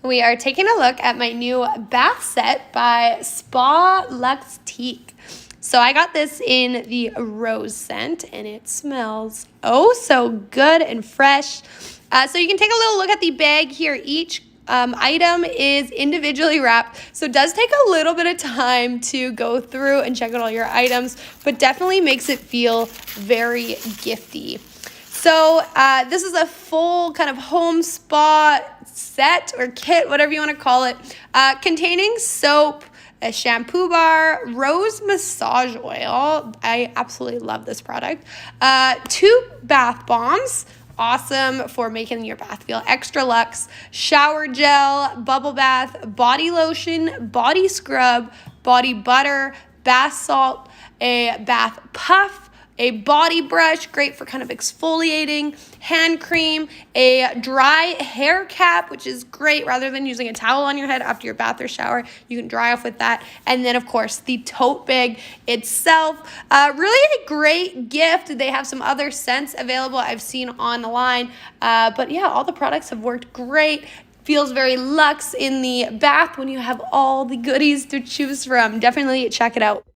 We are taking a look at my new bath set by Spa Luxetique. So I got this in the rose scent and it smells oh so good and fresh. So you can take a little look at the bag here. Each item is individually wrapped, so it does take a little bit of time to go through and check out all your items, but definitely makes it feel very gifty. So this is a full kind of home spa set or kit, whatever you want to call it, containing soap, a shampoo bar, rose massage oil. I absolutely love this product. 2 bath bombs. Awesome for making your bath feel extra luxe. Shower gel, bubble bath, body lotion, body scrub, body butter, bath salt, a bath puff, a body brush, great for kind of exfoliating, hand cream, a dry hair cap, which is great rather than using a towel on your head after your bath or shower. You can dry off with that. And then, of course, the tote bag itself. Really a great gift. They have some other scents available I've seen online. But yeah, all the products have worked great. Feels very luxe in the bath when you have all the goodies to choose from. Definitely check it out.